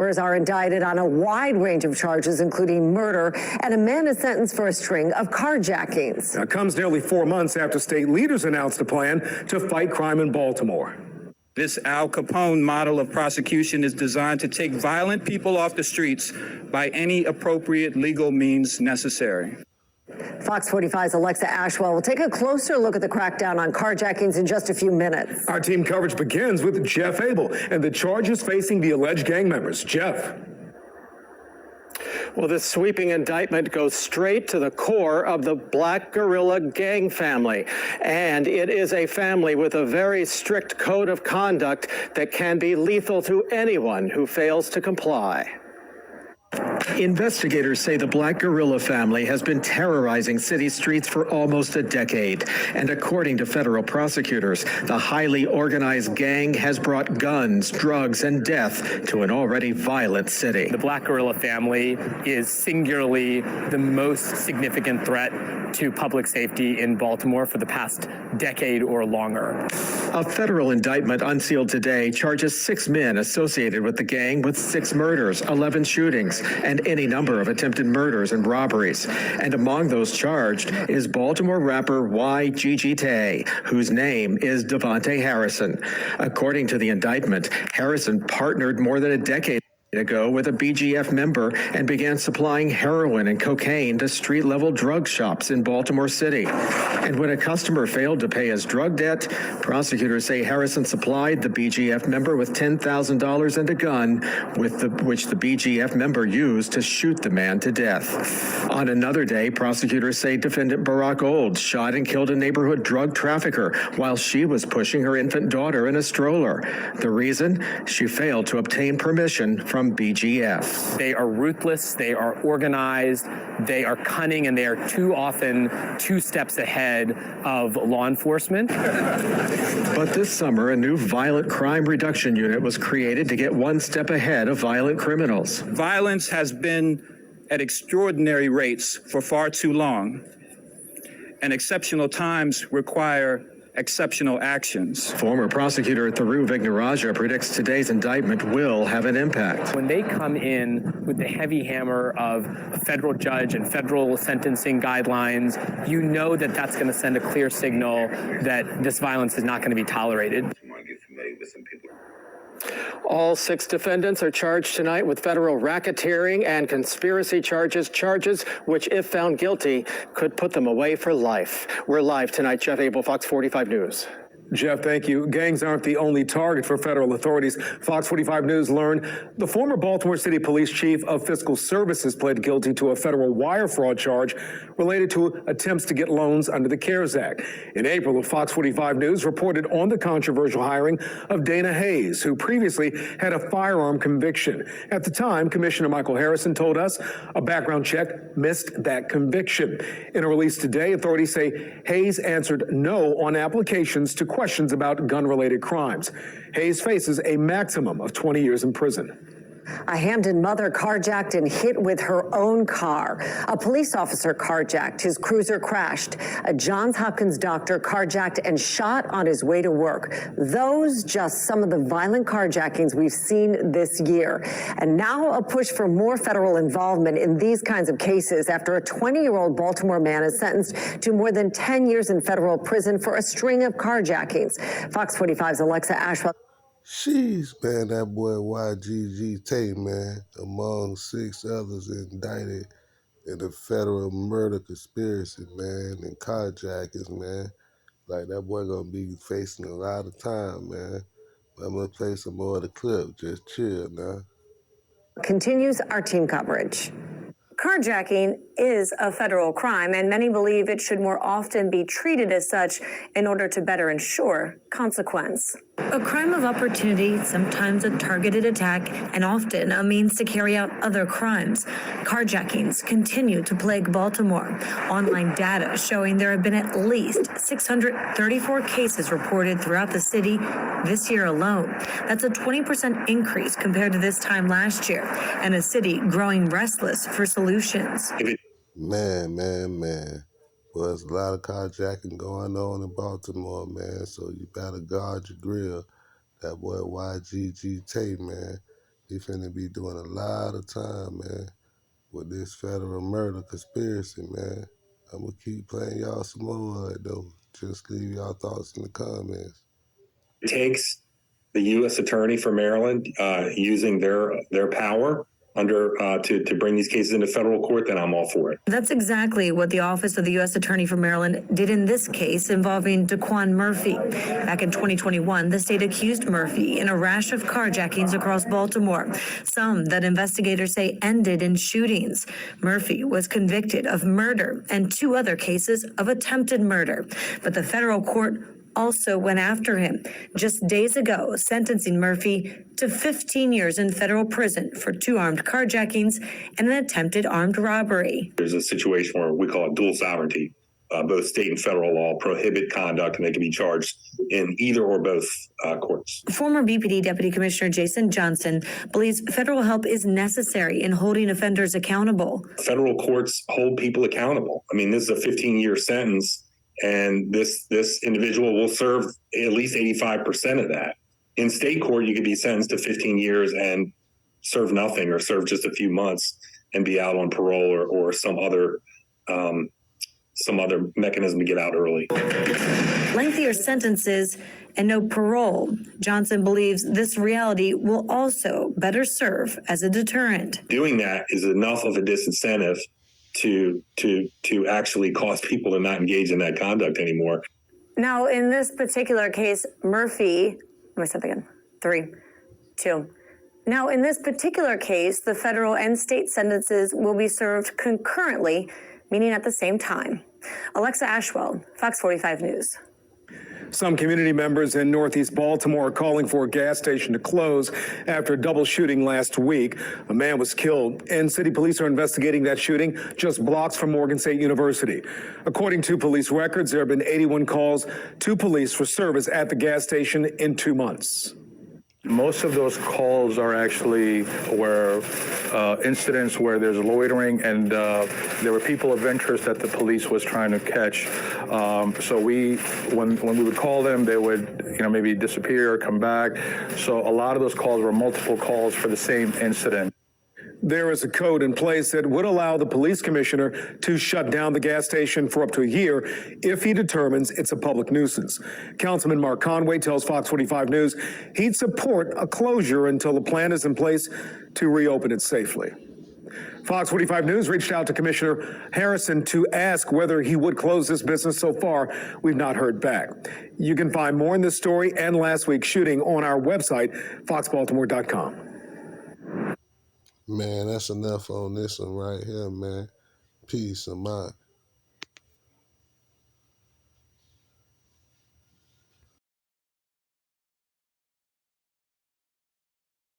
Are indicted on a wide range of charges, including murder, and a man is sentenced for a string of carjackings. Now, it comes nearly 4 months after state leaders announced a plan to fight crime in Baltimore. This Al Capone model of prosecution is designed to take violent people off the streets by any appropriate legal means necessary. Fox 45's Alexa Ashwell will take a closer look at the crackdown on carjackings in just a few minutes. Our team coverage begins with Jeff Abel and the charges facing the alleged gang members. Jeff. Well, this sweeping indictment goes straight to the core of the Black Guerrilla gang family. And it is a family with a very strict code of conduct that can be lethal to anyone who fails to comply. Investigators say the Black Guerrilla family has been terrorizing city streets for almost a decade. And according to federal prosecutors, the highly organized gang has brought guns, drugs, and death to an already violent city. The Black Guerrilla family is singularly the most significant threat to public safety in Baltimore for the past decade or longer. A federal indictment unsealed today charges 6 men associated with the gang with 6 murders, 11 shootings, and any number of attempted murders and robberies. And among those charged is Baltimore rapper Y.G.G. Tay, whose name is Devontae Harrison. According to the indictment, Harrison partnered more than a decade ago with a BGF member and began supplying heroin and cocaine to street-level drug shops in Baltimore City. And when a customer failed to pay his drug debt, prosecutors say Harrison supplied the BGF member with $10,000 and a gun, which the BGF member used to shoot the man to death. On another day, prosecutors say defendant Barack Olds shot and killed a neighborhood drug trafficker while she was pushing her infant daughter in a stroller. The reason? She failed to obtain permission from BGF. They are ruthless, they are organized, they are cunning, and they are too often 2 steps ahead of law enforcement. But this summer, a new violent crime reduction unit was created to get 1 step ahead of violent criminals. Violence has been at extraordinary rates for far too long, and exceptional times require exceptional actions. Former prosecutor T-Rell predicts today's indictment will have an impact. When they come in with the heavy hammer of a federal judge and federal sentencing guidelines, you know that that's going to send a clear signal that this violence is not going to be tolerated. All 6 defendants are charged tonight with federal racketeering and conspiracy charges which, if found guilty, could put them away for life. We're live tonight. Jeff Abel, Fox 45 News. Jeff, thank you. Gangs aren't the only target for federal authorities. Fox 45 News learned the former Baltimore City Police Chief of Fiscal Services pled guilty to a federal wire fraud charge related to attempts to get loans under the CARES Act. In April, Fox 45 News reported on the controversial hiring of Dana Hayes, who previously had a firearm conviction. At the time, Commissioner Michael Harrison told us a background check missed that conviction. In a release today, authorities say Hayes answered no on applications to questions about gun-related crimes. Hayes faces a maximum of 20 years in prison. A Hamden mother carjacked and hit with her own car. A police officer carjacked. His cruiser crashed. A Johns Hopkins doctor carjacked and shot on his way to work. Those just some of the violent carjackings we've seen this year. And now a push for more federal involvement in these kinds of cases after a 20-year-old Baltimore man is sentenced to more than 10 years in federal prison for a string of carjackings. Fox 45's Alexa Ashwell. Sheesh, man, that boy Y.G.G. man, among 6 others indicted in a federal murder conspiracy, man, and carjackings, man. Like, that boy gonna be facing a lot of time, man. But I'm gonna play some more of the clip. Just chill now. Continues our team coverage. Carjacking is a federal crime, and many believe it should more often be treated as such in order to better ensure consequence. A crime of opportunity, sometimes a targeted attack, and often a means to carry out other crimes. Carjackings continue to plague Baltimore. Online data showing there have been at least 634 cases reported throughout the city this year alone. That's a 20% increase compared to this time last year, and a city growing restless for solutions. Man. Well, there's a lot of carjacking going on in Baltimore, man, so you better guard your grill. That boy Y.G.G. man, He finna be doing a lot of time, man, with this federal murder conspiracy, man. I'm gonna keep playing y'all some more, though. Just leave y'all thoughts in the comments. It takes the U.S. Attorney for Maryland using their power to bring these cases into federal court, then I'm all for it. That's exactly what the Office of the U.S. Attorney for Maryland did in this case involving Daquan Murphy. Back in 2021, the state accused Murphy in a rash of carjackings across Baltimore, some that investigators say ended in shootings. Murphy was convicted of murder and 2 other cases of attempted murder, but the federal court also went after him just days ago, sentencing Murphy to 15 years in federal prison for 2 armed carjackings and an attempted armed robbery. There's a situation where we call it dual sovereignty. Both state and federal law prohibit conduct, and they can be charged in either or both courts. Former BPD Deputy Commissioner Jason Johnson believes federal help is necessary in holding offenders accountable. Federal courts hold people accountable. I mean, this is a 15-year sentence, and this individual will serve at least 85% of that. In state court, you could be sentenced to 15 years and serve nothing, or serve just a few months and be out on parole or some other mechanism to get out early. Lengthier sentences and no parole. Johnson believes this reality will also better serve as a deterrent. Doing that is enough of a disincentive to actually cause people to not engage in that conduct anymore. Now, in this particular case, Murphy, let me start again. 3, 2. Now, in this particular case, the federal and state sentences will be served concurrently, meaning at the same time. Alexa Ashwell, Fox 45 News. Some community members in Northeast Baltimore are calling for a gas station to close after a double shooting last week. A man was killed, and city police are investigating that shooting just blocks from Morgan State University. According to police records, there have been 81 calls to police for service at the gas station in 2 months. Most of those calls are actually where incidents where there's loitering, and there were people of interest that the police was trying to catch. So when we would call them, they would maybe disappear or come back. So a lot of those calls were multiple calls for the same incident. There is a code in place that would allow the police commissioner to shut down the gas station for up to a year if he determines it's a public nuisance. Councilman Mark Conway tells Fox 45 News he'd support a closure until the plan is in place to reopen it safely. Fox 45 News reached out to Commissioner Harrison to ask whether he would close this business. So far, we've not heard back. You can find more in this story and last week's shooting on our website, foxbaltimore.com. Man, that's enough on this one right here, man. Peace of mind.